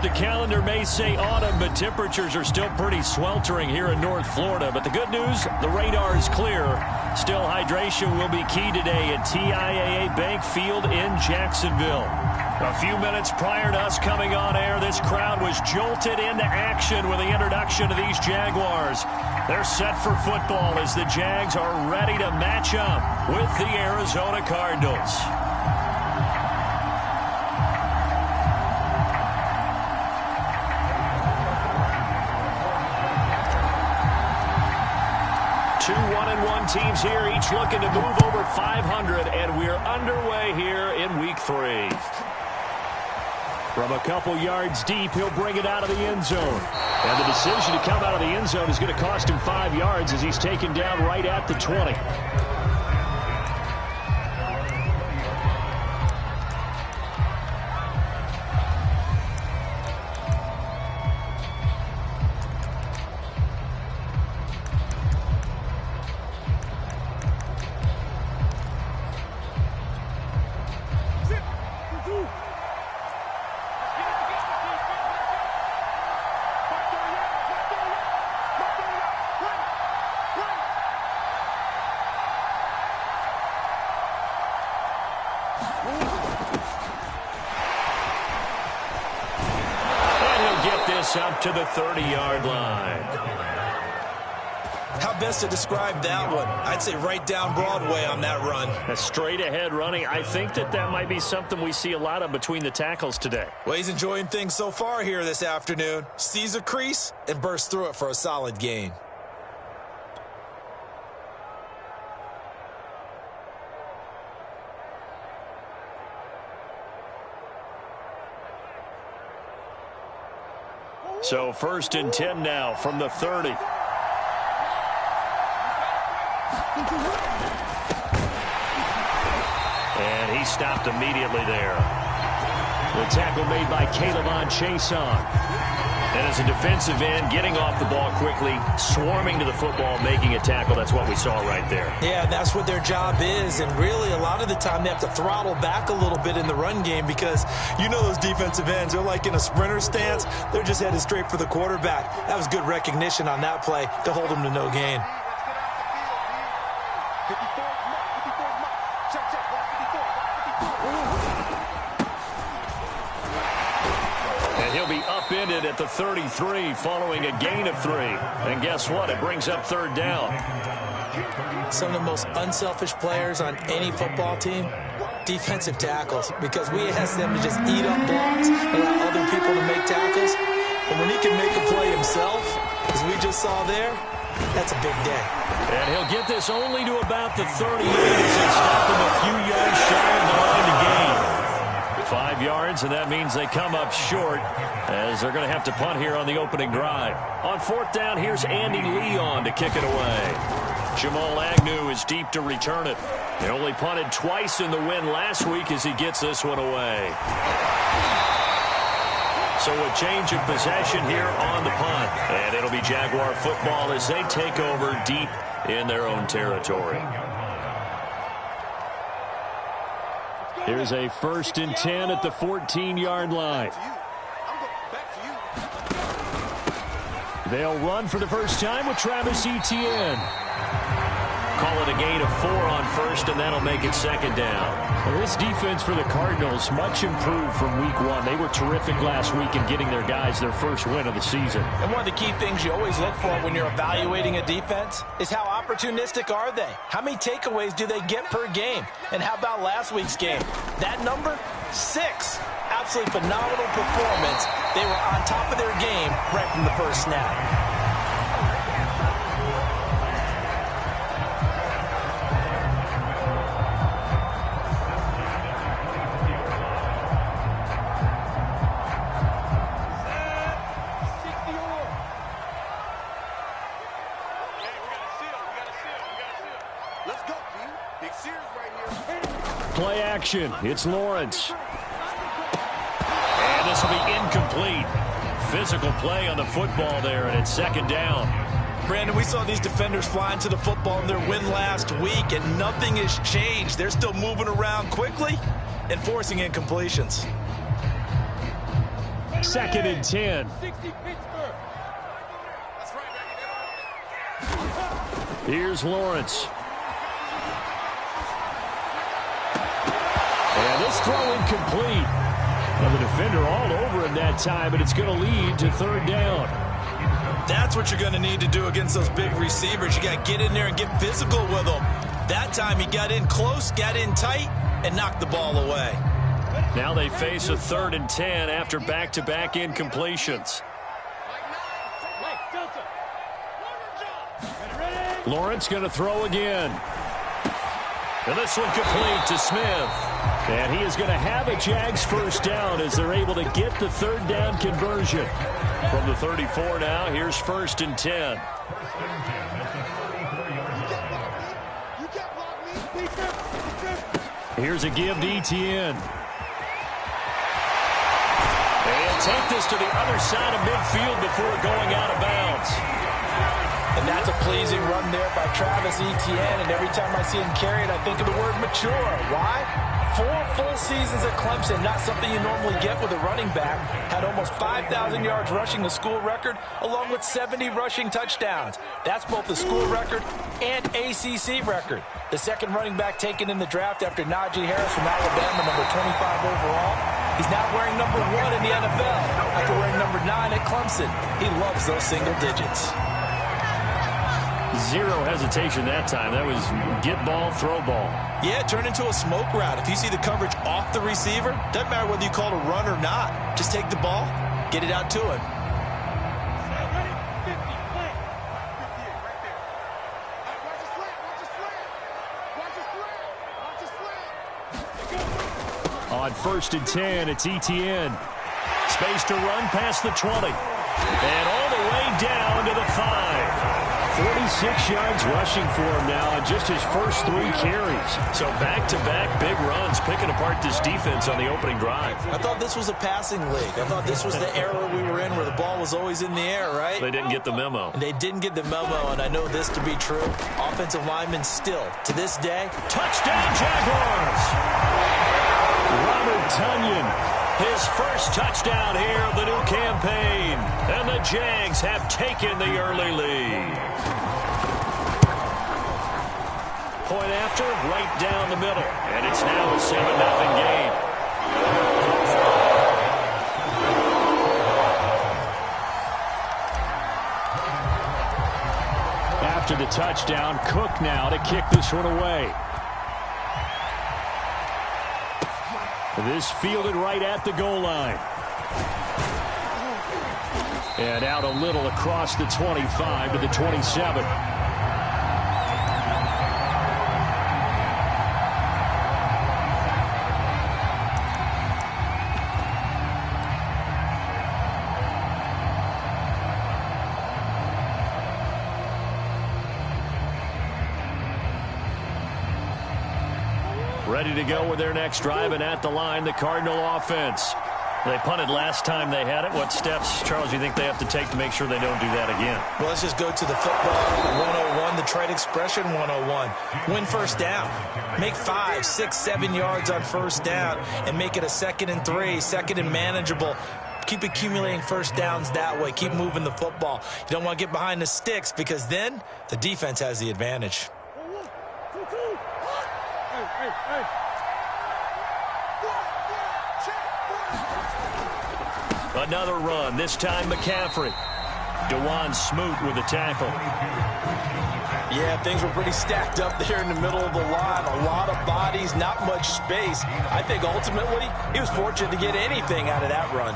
the calendar may say autumn, but temperatures are still pretty sweltering here in North Florida. But the good news, the radar is clear. Still, hydration will be key today at TIAA Bank Field in Jacksonville. A few minutes prior to us coming on air, this crowd was jolted into action with the introduction of these Jaguars. They're set for football as the Jags are ready to match up with the Arizona Cardinals. Two 1-1 teams here, each looking to move over 500, and we're underway here in Week 3. From a couple yards deep, he'll bring it out of the end zone. And the decision to come out of the end zone is going to cost him 5 yards as he's taken down right at the 20. Up to the 30-yard line. How best to describe that one? I'd say right down Broadway on that run. A straight-ahead running. I think that might be something we see a lot of between the tackles today. Well, he's enjoying things so far here this afternoon. Sees a crease and bursts through it for a solid gain. So 1st and 10 now from the 30. And he stopped immediately there. The tackle made by Caleb Chason. And as a defensive end, getting off the ball quickly, swarming to the football, making a tackle. That's what we saw right there. Yeah, that's what their job is. And really, a lot of the time, they have to throttle back a little bit in the run game because you know those defensive ends, they're like in a sprinter stance. They're just headed straight for the quarterback. That was good recognition on that play to hold them to no gain. Upended at the 33 following a gain of 3. And guess what? It brings up 3rd down. Some of the most unselfish players on any football team, defensive tackles, because we ask them to just eat up blocks and allow other people to make tackles. And when he can make a play himself, as we just saw there, that's a big day. And he'll get this only to about the 38 as they stop him a few yards shy of the line to gain. 5 yards, and that means they come up short as they're going to have to punt here on the opening drive. On 4th down, here's Andy Leon to kick it away. Jamal Agnew is deep to return it. They only punted twice in the win last week as he gets this one away. So a change of possession here on the punt. And it'll be Jaguar football as they take over deep in their own territory. Here's a 1st and 10 at the 14-yard line. They'll run for the first time with Travis Etienne. Call it a gain of 4 on 1st, and that'll make it 2nd down. Well, this defense for the Cardinals, much improved from Week 1. They were terrific last week in getting their guys their first win of the season. And one of the key things you always look for when you're evaluating a defense is how opportunistic are they? How many takeaways do they get per game? And how about last week's game? That number? 6. Absolutely phenomenal performance. They were on top of their game right from the first snap. Play action. It's Lawrence. And this will be incomplete. Physical play on the football there, and it's 2nd down. Brandon, we saw these defenders flying to the football in their win last week, and nothing has changed. They're still moving around quickly and forcing incompletions. 2nd and 10. Here's Lawrence. And this throw incomplete. And the defender all over him that time, and it's going to lead to 3rd down. That's what you're going to need to do against those big receivers. You got to get in there and get physical with them. That time he got in close, got in tight, and knocked the ball away. Now they face a 3rd and 10 after back-to-back incompletions. Lawrence going to throw again. And this one complete to Smith. And he is going to have a Jags 1st down as they're able to get the 3rd down conversion. From the 34 now, here's 1st and 10. Here's a give to Etienne. And take this to the other side of midfield before going out of bounds. And that's a pleasing run there by Travis Etienne. And every time I see him carry it, I think of the word mature. Why? 4 full seasons at Clemson, not something you normally get with a running back. Had almost 5,000 yards rushing, the school record, along with 70 rushing touchdowns. That's both the school record and ACC record. The 2nd running back taken in the draft after Najee Harris from Alabama, number 25 overall. He's now wearing number 1 in the NFL after wearing number 9 at Clemson. He loves those single digits. Zero hesitation that time. That was get ball, throw ball. Yeah, it turned into a smoke route. If you see the coverage off the receiver, doesn't matter whether you call it a run or not. Just take the ball, get it out to him. On 1st and 10, it's Etienne. Space to run past the 20. And all the way down to the 5. 46 yards rushing for him now in just his first 3 carries. So back-to-back big runs picking apart this defense on the opening drive. I thought this was a passing league. I thought this was the era we were in where the ball was always in the air, right? They didn't get the memo. And they didn't get the memo, and I know this to be true. Offensive linemen still, to this day, touchdown Jaguars! Robert Tonyan, his first touchdown here of the new campaign. And the Jags have taken the early lead. Point after, right down the middle. And it's now a 7-0 game. After the touchdown, Cook now to kick this one away. This fielded right at the goal line. And out a little across the 25 to the 27. Ready to go with their next drive, and at the line, the Cardinal offense. They punted last time they had it. What steps, Charles, do you think they have to take to make sure they don't do that again? Well, let's just go to the football 101, the trade expression 101. Win 1st down. Make 5, 6, 7 yards on 1st down and make it a 2nd and 3, 2nd and manageable. Keep accumulating 1st downs that way. Keep moving the football. You don't want to get behind the sticks because then the defense has the advantage. Another run, this time McCaffrey. DeJuan Smoot with a tackle. Yeah, things were pretty stacked up there in the middle of the line. A lot of bodies, not much space. I think ultimately he was fortunate to get anything out of that run.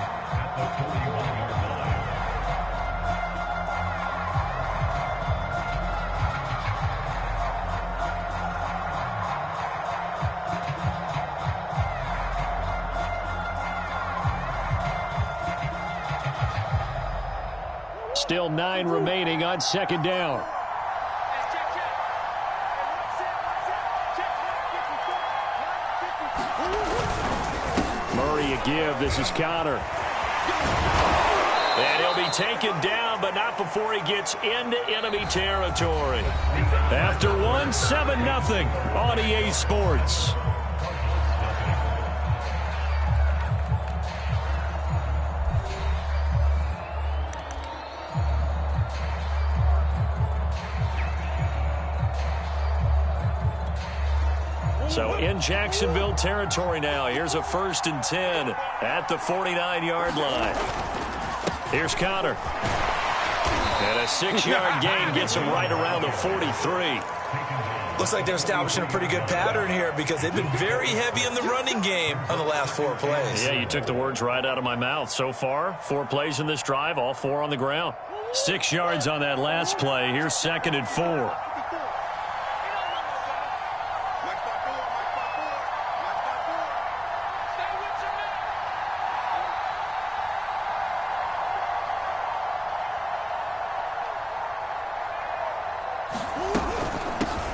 Still 9 remaining on 2nd down. Murray a give. This is Connor. And he'll be taken down, but not before he gets into enemy territory. After one, 7-0 on EA Sports. So in Jacksonville territory now. Here's a 1st and 10 at the 49-yard line. Here's Connor. And a 6-yard gain gets him right around the 43. Looks like they're establishing a pretty good pattern here because they've been very heavy in the running game on the last 4 plays. Yeah, you took the words right out of my mouth. So far, 4 plays in this drive, all 4 on the ground. 6 yards on that last play. Here's 2nd and 4.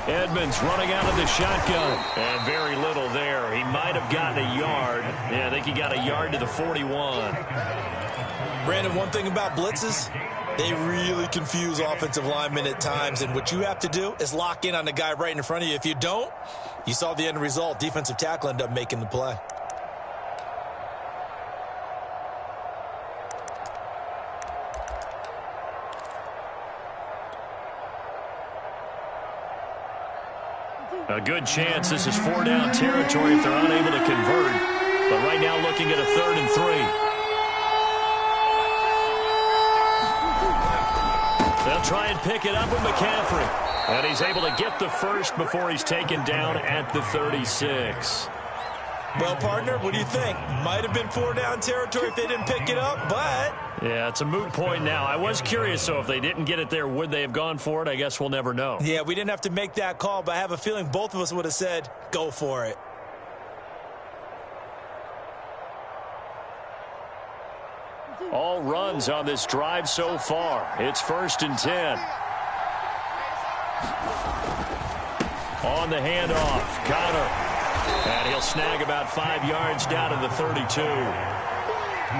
Edmonds running out of the shotgun. And very little there. He might have gotten a yard. Yeah, I think he got a yard to the 41. Brandon, one thing about blitzes, they really confuse offensive linemen at times. And what you have to do is lock in on the guy right in front of you. If you don't, you saw the end result. Defensive tackle ended up making the play. A good chance this is 4-down territory if they're unable to convert. But right now looking at a 3rd and 3. They'll try and pick it up with McCaffrey. And he's able to get the first before he's taken down at the 36. Well, partner, what do you think? Might have been 4-down territory if they didn't pick it up, but... Yeah, it's a moot point now. I was curious, so if they didn't get it there, would they have gone for it? I guess we'll never know. Yeah, we didn't have to make that call, but I have a feeling both of us would have said, go for it. All runs on this drive so far. It's 1st and 10. On the handoff, Connor. And he'll snag about 5 yards down to the 32.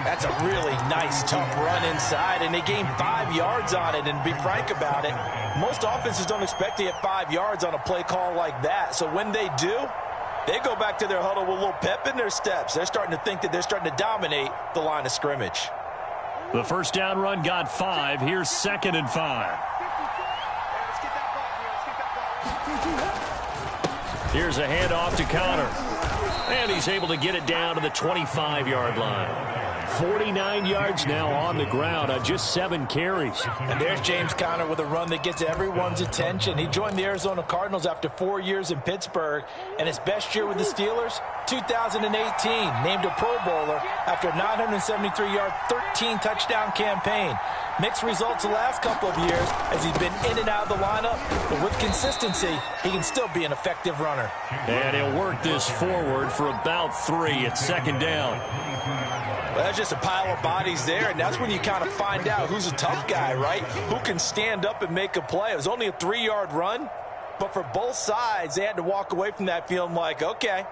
That's a really nice, tough run inside, and they gained 5 yards on it. And to be frank about it, most offenses don't expect to get 5 yards on a play call like that. So when they do, they go back to their huddle with a little pep in their steps. They're starting to think that they're starting to dominate the line of scrimmage. The 1st down run got 5. Here's 2nd and 5. Here's a handoff to Connor. And he's able to get it down to the 25-yard line. 49 yards now on the ground on just 7 carries. And there's James Conner with a run that gets everyone's attention. He joined the Arizona Cardinals after 4 years in Pittsburgh. And his best year with the Steelers, 2018, named a Pro Bowler after a 973-yard, 13-touchdown campaign. Mixed results the last couple of years as he's been in and out of the lineup. But with consistency, he can still be an effective runner. And he'll work this forward for about 3 at 2nd down. Well, that's just a pile of bodies there, and that's when you kind of find out who's a tough guy, right? Who can stand up and make a play. It was only a 3-yard run, but for both sides, they had to walk away from that feeling like, okay,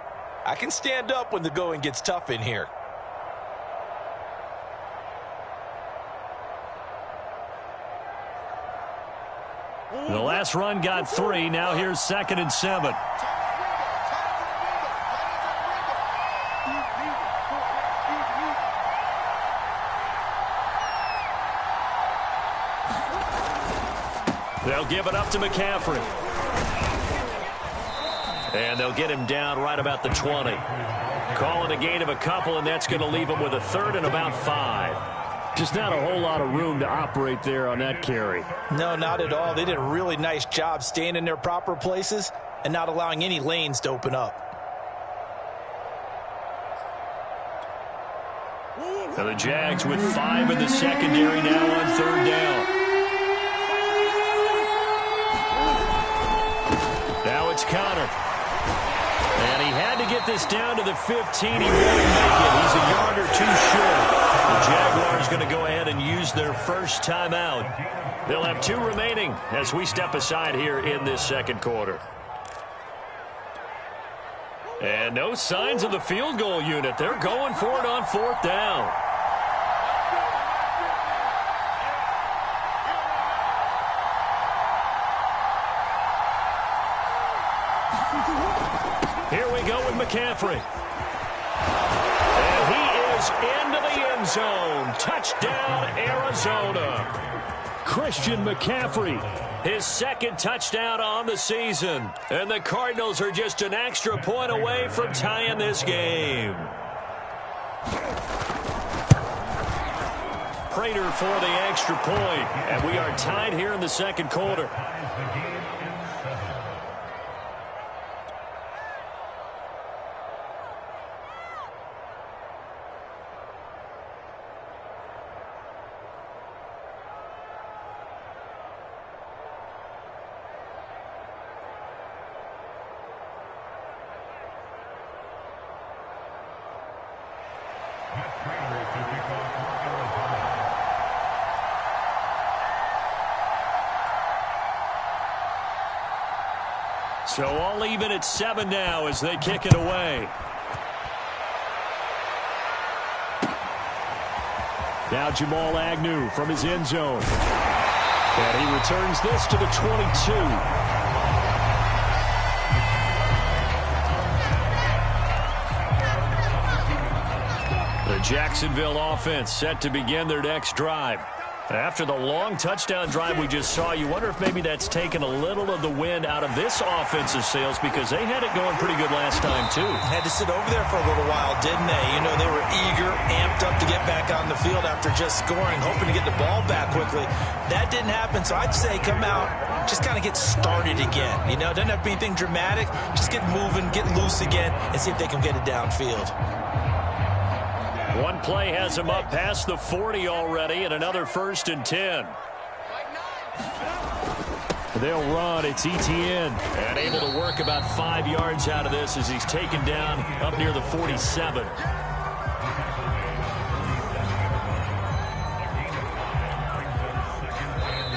I can stand up when the going gets tough in here. The last run got 3. Now here's 2nd and 7. They'll give it up to McCaffrey. And they'll get him down right about the 20. Calling a gain of a couple, and that's going to leave him with a 3rd and about 5. Just not a whole lot of room to operate there on that carry. No, not at all. They did a really nice job staying in their proper places and not allowing any lanes to open up. And the Jags with 5 in the secondary now on 3rd down. Now it's Connor. And he had to get this down to the 15. He won't make it. He's a yard or 2 short. The Jaguars going to go ahead and use their first timeout. They'll have 2 remaining as we step aside here in this 2nd quarter. And no signs of the field goal unit. They're going for it on 4th down. Here we go with McCaffrey. And he is into the end zone. Touchdown, Arizona. Christian McCaffrey. His second touchdown on the season. And the Cardinals are just an extra point away from tying this game. Prater for the extra point. And we are tied here in the second quarter. So all even at 7 now as they kick it away. Now Jamal Agnew from his end zone. And he returns this to the 22. The Jacksonville offense set to begin their next drive. After the long touchdown drive we just saw, you wonder if maybe that's taken a little of the wind out of this offensive sails because they had it going pretty good last time, too. Had to sit over there for a little while, didn't they? You know, they were eager, amped up to get back on the field after just scoring, hoping to get the ball back quickly. That didn't happen, so I'd say come out, just kind of get started again. You know, doesn't have to be anything dramatic. Just get moving, get loose again, and see if they can get it downfield. One play has him up past the 40 already, and another 1st and 10. They'll run. It's Etienne. And able to work about 5 yards out of this as he's taken down up near the 47.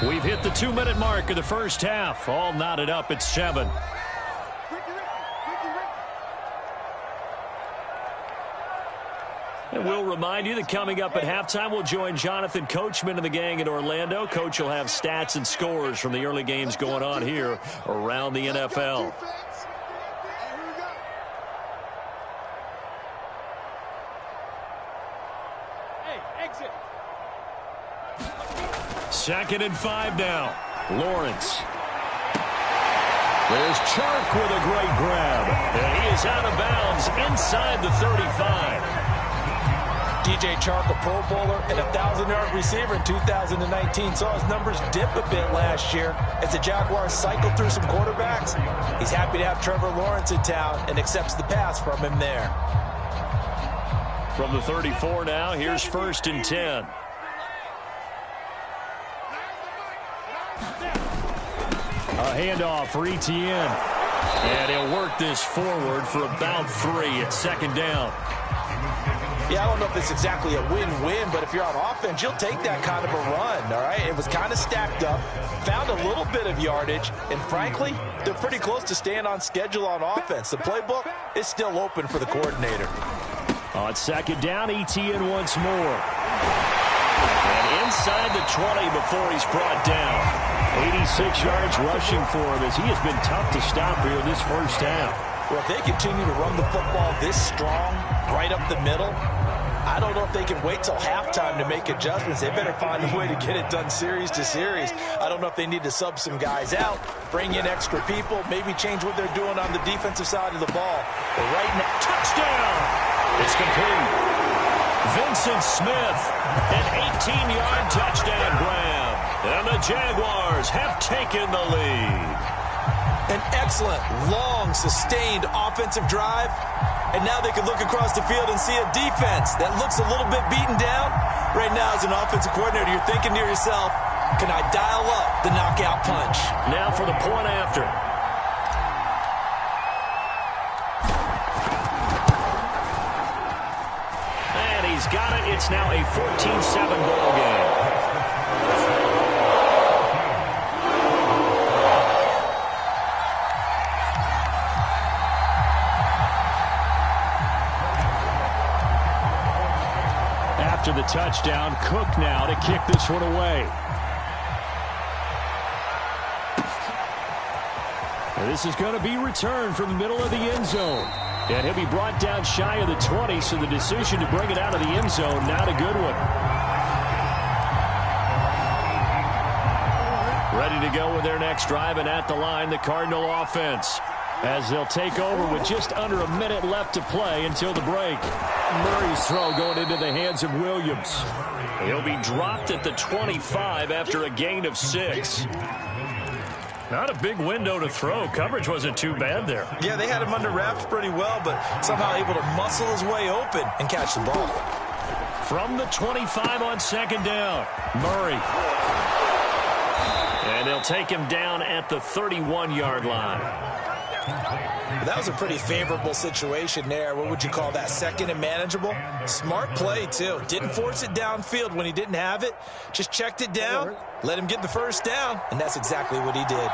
We've hit the 2-minute mark of the first half. All knotted up at 7. And we'll remind you that coming up at halftime, we'll join Jonathan Coachman and the gang in Orlando. Coach will have stats and scores from the early games going on here around the NFL. Second and 5 now. Lawrence. There's Chark with a great grab. And he is out of bounds inside the 35. DJ Chark, a Pro Bowler and a 1,000-yard receiver in 2019. Saw his numbers dip a bit last year as the Jaguars cycled through some quarterbacks. He's happy to have Trevor Lawrence in town and accepts the pass from him there. From the 34 now, here's 1st and 10. A handoff for Etienne. And he'll work this forward for about 3 at 2nd down. Yeah, I don't know if it's exactly a win-win, but if you're on offense, you'll take that kind of a run, all right? It was kind of stacked up, found a little bit of yardage, and frankly, they're pretty close to staying on schedule on offense. The playbook is still open for the coordinator. On 2nd down, Etienne once more. And inside the 20 before he's brought down. 86 yards rushing for him as he has been tough to stop here in this first half. Well, if they continue to run the football this strong, right up the middle, I don't know if they can wait till halftime to make adjustments. They better find a way to get it done series to series. I don't know if they need to sub some guys out, bring in extra people, maybe change what they're doing on the defensive side of the ball. But right now, touchdown! It's complete. Vincent Smith, an 18-yard touchdown grab. And the Jaguars have taken the lead. An excellent, long, sustained offensive drive. And now they can look across the field and see a defense that looks a little bit beaten down. Right now, as an offensive coordinator, you're thinking to yourself, can I dial up the knockout punch? Now for the point after. And he's got it. It's now a 14-7 ball game. After the touchdown, Cook now to kick this one away. And this is going to be returned from the middle of the end zone. And he'll be brought down shy of the 20, so the decision to bring it out of the end zone, not a good one. Ready to go with their next drive, and at the line, the Cardinal offense, as they'll take over with just under a minute left to play until the break. Murray's throw going into the hands of Williams. He'll be dropped at the 25 after a gain of 6. Not a big window to throw. Coverage wasn't too bad there. Yeah, they had him under wraps pretty well, but somehow able to muscle his way open and catch the ball. From the 25 on second down, Murray. And they'll take him down at the 31-yard line. That was a pretty favorable situation there. What would you call that? Second and manageable? Smart play, too. Didn't force it downfield when he didn't have it. Just checked it down, let him get the first down, and that's exactly what he did.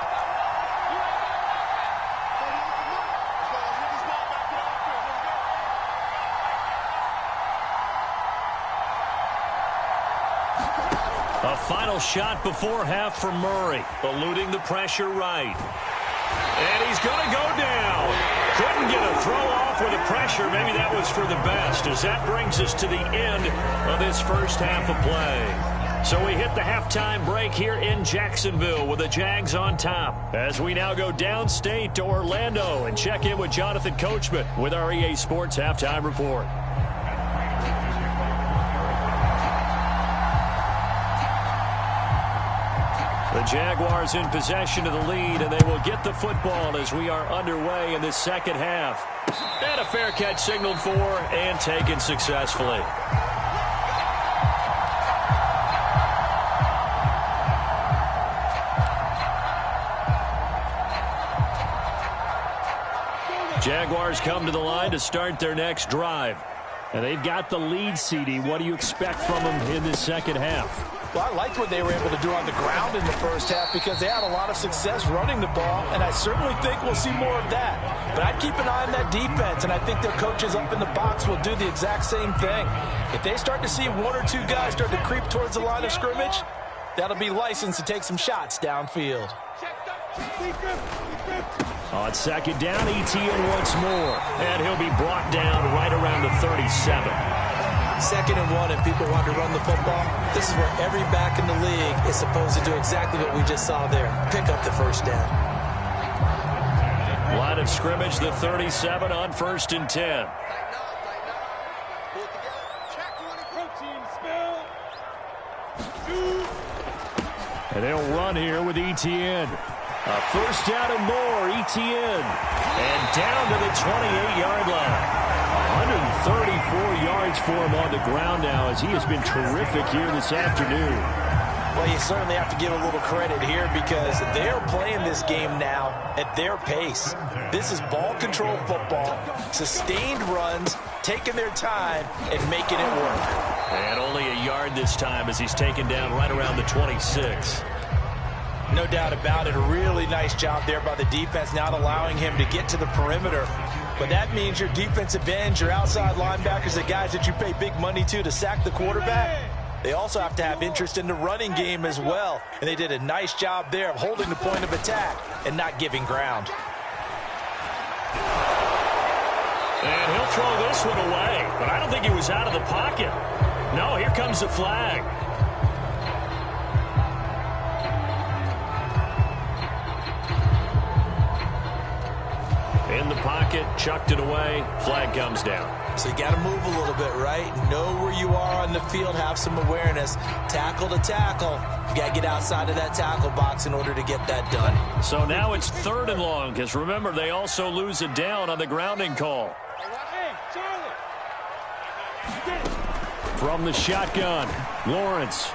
A final shot before half for Murray, eluding the pressure right. And he's going to go down. Couldn't get a throw off with the pressure. Maybe that was for the best, as that brings us to the end of this first half of play. So we hit the halftime break here in Jacksonville with the Jags on top, as we now go downstate to Orlando and check in with Jonathan Coachman with our EA Sports Halftime Report. The Jaguars in possession of the lead, and they will get the football as we are underway in this second half. And a fair catch signaled for and taken successfully. Jaguars come to the line to start their next drive. And they've got the lead, CD. What do you expect from them in this second half? Well, I liked what they were able to do on the ground in the first half because they had a lot of success running the ball, and I certainly think we'll see more of that. But I'd keep an eye on that defense, and I think their coaches up in the box will do the exact same thing. If they start to see one or two guys start to creep towards the line of scrimmage, that'll be licensed to take some shots downfield. On second down, Etienne once more, and he'll be brought down right around the 37. 2nd and 1, and people want to run the football. This is where every back in the league is supposed to do exactly what we just saw there. Pick up the first down. Line of scrimmage, the 37 on 1st and 10. And they'll run here with Etienne. A first down and more, Etienne. And down to the 28-yard line. 134 yards for him on the ground now, as he has been terrific here this afternoon. Well, you certainly have to give a little credit here because they're playing this game now at their pace. This is ball control football, sustained runs, taking their time and making it work. And only a yard this time as he's taken down right around the 26. No doubt about it. A really nice job there by the defense, not allowing him to get to the perimeter. But that means your defensive ends, your outside linebackers, the guys that you pay big money to sack the quarterback, they also have to have interest in the running game as well. And they did a nice job there of holding the point of attack and not giving ground. And he'll throw this one away, but I don't think he was out of the pocket. No, here comes the flag. In the pocket, chucked it away, flag comes down. So you got to move a little bit, right? Know where you are on the field, have some awareness. Tackle to tackle. You got to get outside of that tackle box in order to get that done. So now it's 3rd and long, because remember, they also lose it down on the grounding call. From the shotgun, Lawrence.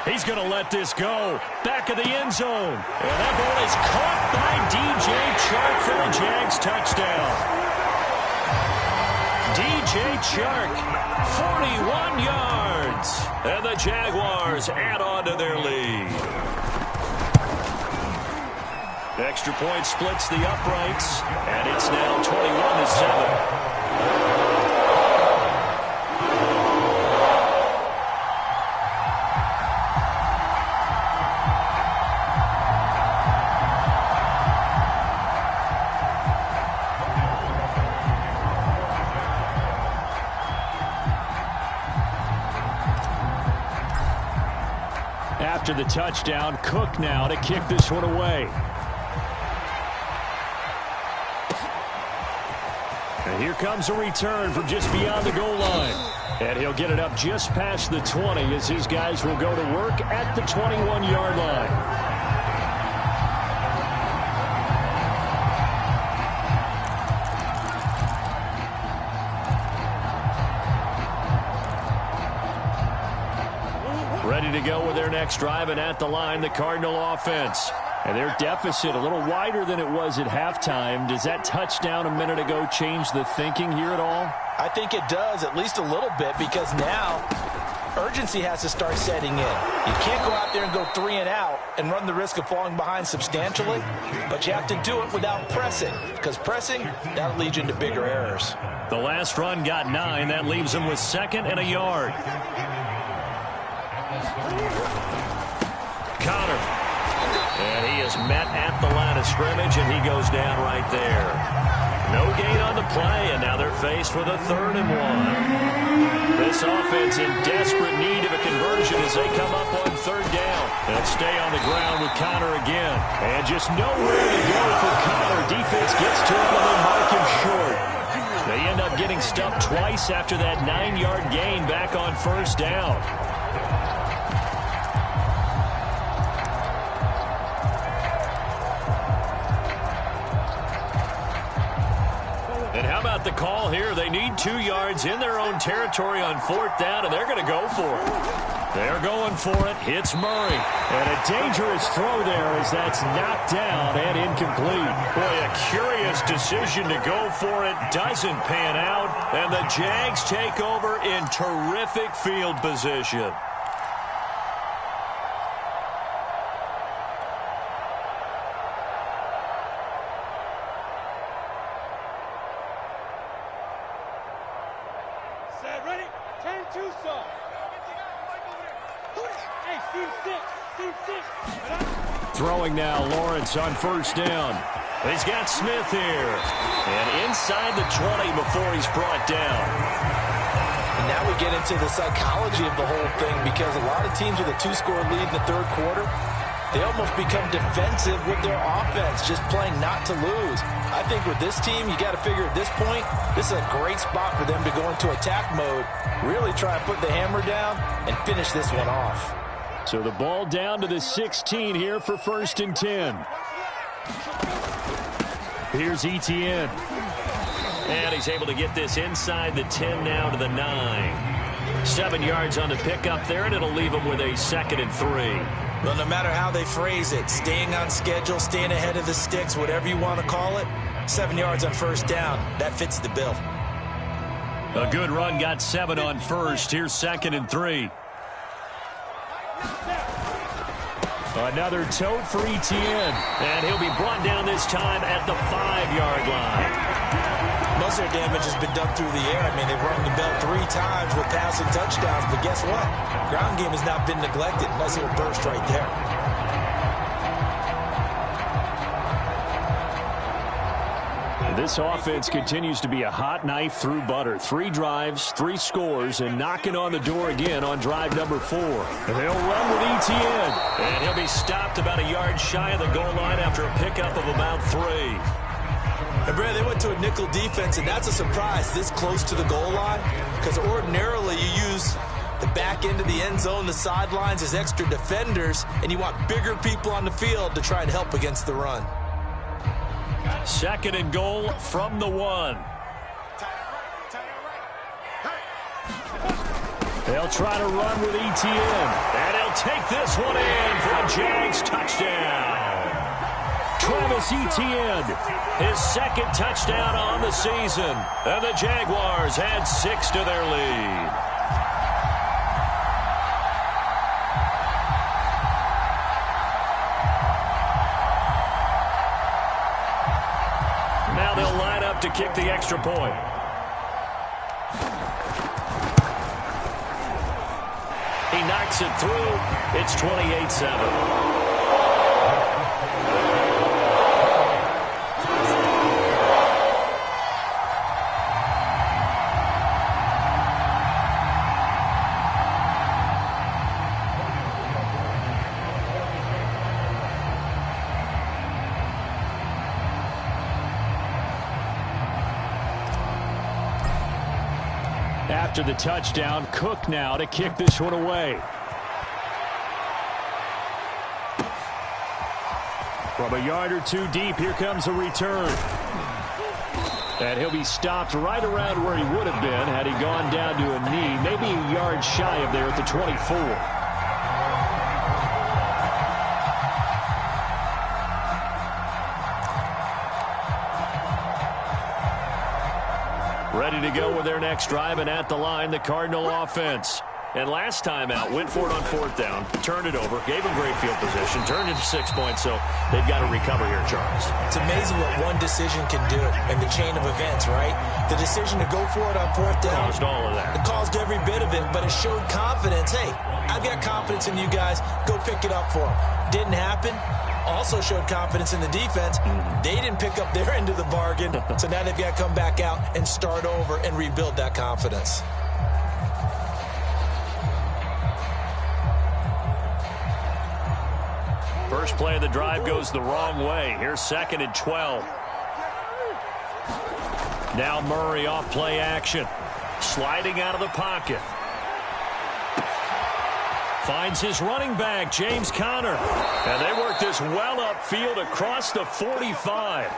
He's going to let this go. Back of the end zone. And that ball is caught by DJ Chark for a Jags touchdown. DJ Chark, 41 yards. And the Jaguars add on to their lead. Extra point splits the uprights. And it's now 21-7. after the touchdown. Cook now to kick this one away. And here comes a return from just beyond the goal line. And he'll get it up just past the 20 as his guys will go to work at the 21-yard line. Ready to go with their next drive, and at the line, the Cardinal offense. And their deficit a little wider than it was at halftime. Does that touchdown a minute ago change the thinking here at all? I think it does, at least a little bit, because now urgency has to start setting in. You can't go out there and go 3 and out and run the risk of falling behind substantially, but you have to do it without pressing, because pressing, that'll lead you into bigger errors. The last run got 9. That leaves them with 2nd and a yard. Connor. And he is met at the line of scrimmage, and he goes down right there. No gain on the play, and now they're faced with a 3rd and 1. This offense in desperate need of a conversion as they come up on 3rd down. They'll stay on the ground with Connor again. And just nowhere to go for Connor. Defense gets to him, and they mark him short. They end up getting stuffed twice after that 9-yard gain back on 1st down. And how about the call here? They need 2 yards in their own territory on 4th down, and they're going to go for it. They're going for it. Hits Murray. And a dangerous throw there as that's knocked down and incomplete. Boy, a curious decision to go for it. Doesn't pan out. And the Jags take over in terrific field position. Throwing now, Lawrence on 1st down. He's got Smith here. And inside the 20 before he's brought down. And now we get into the psychology of the whole thing, because a lot of teams with a 2-score lead in the 3rd quarter, they almost become defensive with their offense, just playing not to lose. I think with this team, you got to figure at this point, this is a great spot for them to go into attack mode, really try and put the hammer down and finish this one off. So the ball down to the 16 here for 1st and 10. Here's Etienne. And he's able to get this inside the 10 now to the 9. 7 yards on the pickup there, and it'll leave him with a 2nd and 3. Well, no matter how they phrase it, staying on schedule, staying ahead of the sticks, whatever you want to call it, 7 yards on 1st down, that fits the bill. A good run got 7 on 1st. Here's 2nd and 3. Another tote for Etienne. And he'll be brought down this time at the 5-yard line. Most of their damage has been done through the air. I mean, they've rung the bell 3 times with passing touchdowns. But guess what? Ground game has not been neglected. Nice little burst right there. This offense continues to be a hot knife through butter. 3 drives, 3 scores, and knocking on the door again on drive number 4. And they'll run with Etienne. And he'll be stopped about a yard shy of the goal line after a pickup of about 3. And Brad, they went to a nickel defense, and that's a surprise this close to the goal line, because ordinarily you use the back end of the end zone, the sidelines as extra defenders, and you want bigger people on the field to try and help against the run. 2nd and goal from the 1. They'll try to run with Etienne. And he'll take this one in for a Jags touchdown. Travis Etienne, his 2nd touchdown on the season. And the Jaguars add 6 to their lead. Now they'll line up to kick the extra point. He knocks it through. It's 28-7. After the touchdown, Cook now to kick this one away. From a yard or two deep, here comes a return. And he'll be stopped right around where he would have been had he gone down to a knee, maybe a yard shy of there at the 24. Ready to go with their next drive, and at the line, the Cardinal offense. And last time out, went for it on 4th down, turned it over, gave them great field position, turned into 6 points, so they've got to recover here, Charles. It's amazing what one decision can do in the chain of events, right? The decision to go for it on 4th down. Caused all of that. It caused every bit of it, but it showed confidence. Hey, I've got confidence in you guys. Go pick it up for them. Didn't happen. Also showed confidence in the defense. They didn't pick up their end of the bargain, so now they've got to come back out and start over and rebuild that confidence. First play of the drive goes the wrong way. Here's 2nd and 12. Now Murray off play action. Sliding out of the pocket. Finds his running back, James Conner. And they work this well upfield across the 45.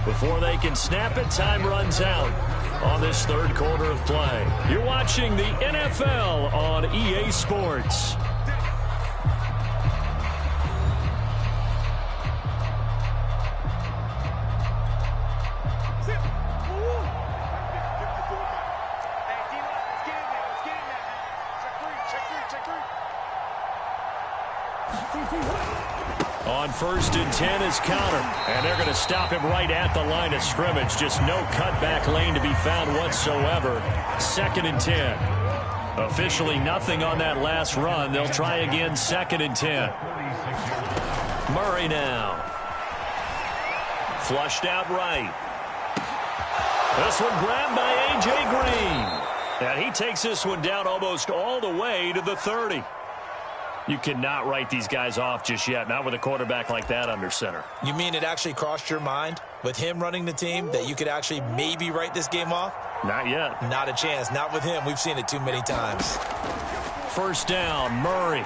Before they can snap it, time runs out on this 3rd quarter of play. You're watching the NFL on EA Sports. On 1st and 10 is Conner, and they're going to stop him right at the line of scrimmage. Just no cutback lane to be found whatsoever. 2nd and 10. Officially nothing on that last run. They'll try again 2nd and 10. Murray now. Flushed out right. This one grabbed by A.J. Green. And he takes this one down almost all the way to the 30. You cannot write these guys off just yet, not with a quarterback like that under center. You mean it actually crossed your mind with him running the team that you could actually maybe write this game off? Not yet. Not a chance. Not with him. We've seen it too many times. 1st down, Murray.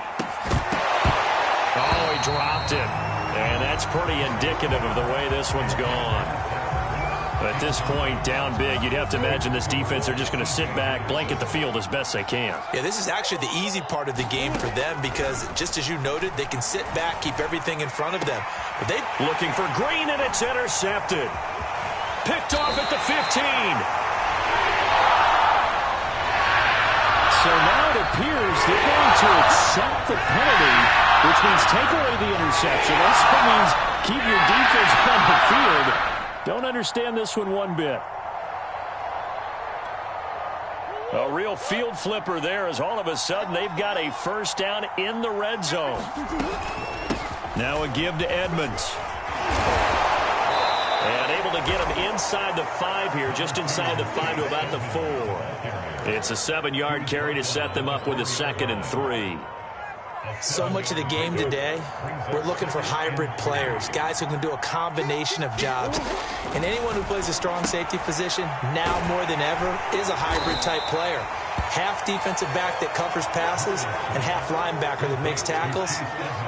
Oh, he dropped it. And that's pretty indicative of the way this one's gone. At this point, down big, you'd have to imagine this defense are just going to sit back, blanket the field as best they can. Yeah, this is actually the easy part of the game for them because, just as you noted, they can sit back, keep everything in front of them. But they looking for Green, and it's intercepted. Picked off at the 15. So now it appears they're going to accept the penalty, which means take away the interception. Also means keep your defense on the field. Don't understand this one bit. A real field flipper there as all of a sudden they've got a 1st down in the red zone. Now a give to Edmonds. And able to get him inside the 5 here, just inside the 5 to about the 4. It's a 7-yard carry to set them up with a 2nd and 3. So much of the game today, we're looking for hybrid players, guys who can do a combination of jobs. And anyone who plays a strong safety position, now more than ever, is a hybrid-type player. Half defensive back that covers passes and half linebacker that makes tackles.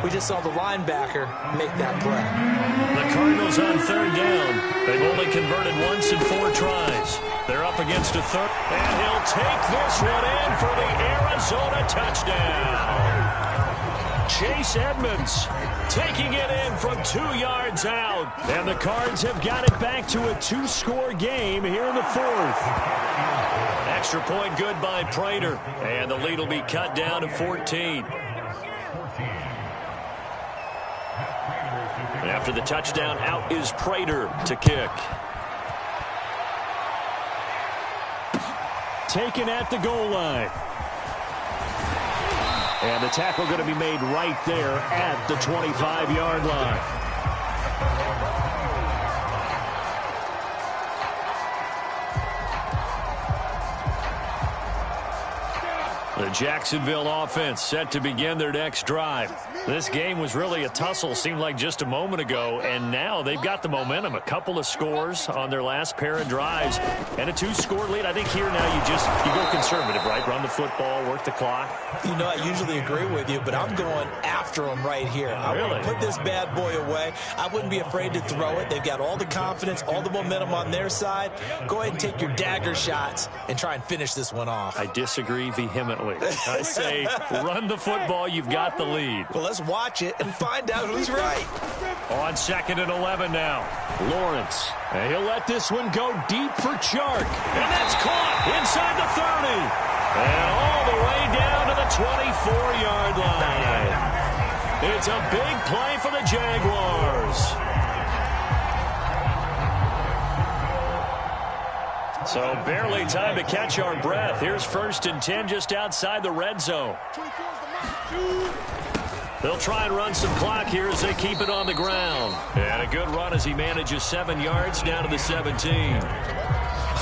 We just saw the linebacker make that play. The Cardinals on 3rd down. They've only converted once in 4 tries. They're up against a 3rd. And he'll take this one in for the Arizona touchdown. Chase Edmonds taking it in from 2 yards out. And the Cards have got it back to a 2-score game here in the 4th. Extra point good by Prater. And the lead will be cut down to 14. After the touchdown, out is Prater to kick. Taken at the goal line. And the tackle going to be made right there at the 25-yard line. The Jacksonville offense set to begin their next drive. This game was really a tussle, seemed like just a moment ago, and now they've got the momentum. A couple of scores on their last pair of drives, and a 2-score lead. I think here now you go conservative, right? Run the football, work the clock. You know, I usually agree with you, but I'm going after them right here. I want to put this bad boy away. I wouldn't be afraid to throw it. They've got all the confidence, all the momentum on their side. Go ahead and take your dagger shots and try and finish this one off. I disagree vehemently. I say run the football. You've got the lead. Well, let's watch it and find out who's right. On 2nd and 11 now. Lawrence. And he'll let this one go deep for Chark. And that's caught inside the 30. And all the way down to the 24-yard line. It's a big play for the Jaguars. So barely time to catch our breath. Here's 1st and 10 just outside the red zone. They'll try and run some clock here as they keep it on the ground. And a good run as he manages 7 yards down to the 17.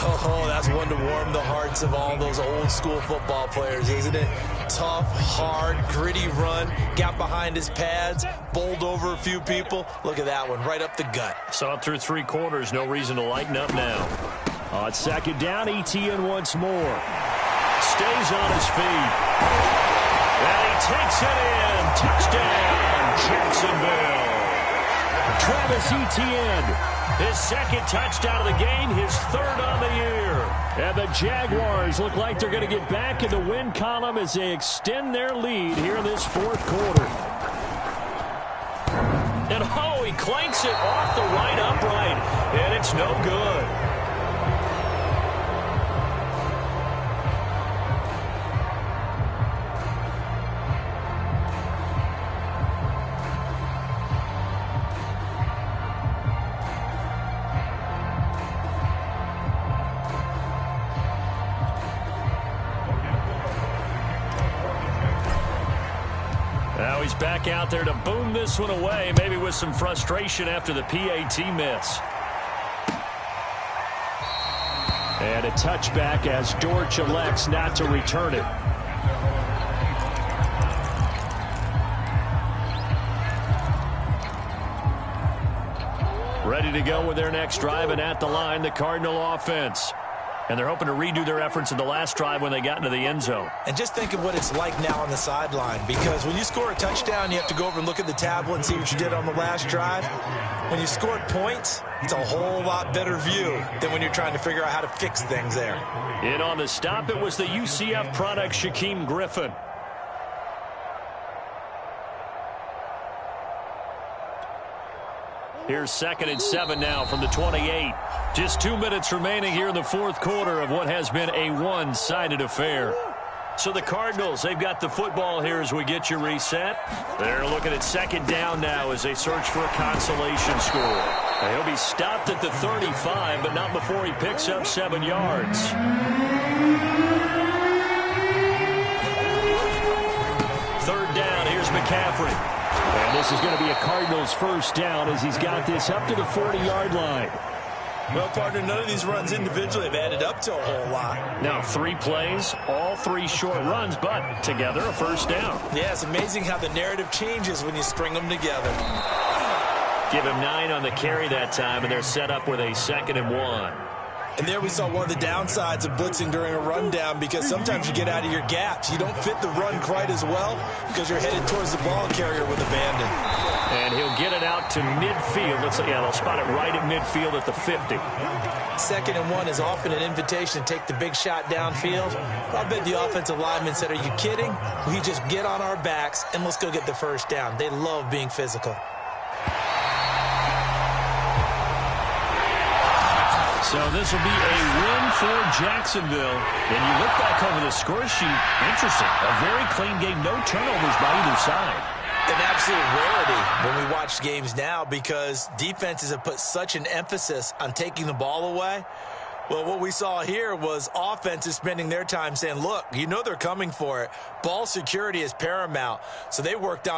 Oh, that's one to warm the hearts of all those old school football players, isn't it? Tough, hard, gritty run. Got behind his pads, bowled over a few people. Look at that one, right up the gut. Saw it through 3 quarters. No reason to lighten up now. On 2nd down, Etienne once more. Stays on his feet. And he takes it in. Touchdown, Jacksonville. Travis Etienne, his 2nd touchdown of the game, his 3rd on the year. And the Jaguars look like they're going to get back in the win column as they extend their lead here in this 4th quarter. And oh, he clanks it off the right upright, and it's no good. Now he's back out there to boom this one away, maybe with some frustration after the PAT miss. And a touchback as Dortch elects not to return it. Ready to go with their next drive, and at the line, the Cardinal offense. And they're hoping to redo their efforts in the last drive when they got into the end zone. And just think of what it's like now on the sideline, because when you score a touchdown, you have to go over and look at the tablet and see what you did on the last drive. When you scored points, it's a whole lot better view than when you're trying to figure out how to fix things there. In on the stop, it was the UCF product, Shaquem Griffin. Here's 2nd and 7 now from the 28. Just 2 minutes remaining here in the 4th quarter of what has been a one-sided affair. So the Cardinals, they've got the football here as we get you reset. They're looking at 2nd down now as they search for a consolation score. Now, he'll be stopped at the 35, but not before he picks up 7 yards. 3rd down, here's McCaffrey. And this is going to be a Cardinals 1st down as he's got this up to the 40-yard line. Well, partner, none of these runs individually have added up to a whole lot. Now 3 plays, all 3 short runs, but together a 1st down. Yeah, it's amazing how the narrative changes when you string them together. Give him 9 on the carry that time, and they're set up with a 2nd and 1. And there we saw one of the downsides of blitzing during a rundown, because sometimes you get out of your gaps. You don't fit the run quite as well because you're headed towards the ball carrier with abandon. And he'll get it out to midfield. They'll spot it right at midfield at the 50. 2nd and 1 is often an invitation to take the big shot downfield. I bet the offensive lineman said, "Are you kidding? We just get on our backs and let's go get the 1st down." They love being physical. So this will be a win for Jacksonville. And you look back over the score sheet, interesting. A very clean game, no turnovers by either side. An absolute rarity when we watch games now, because defenses have put such an emphasis on taking the ball away. Well, what we saw here was offenses spending their time saying, look, you know they're coming for it. Ball security is paramount. So they worked on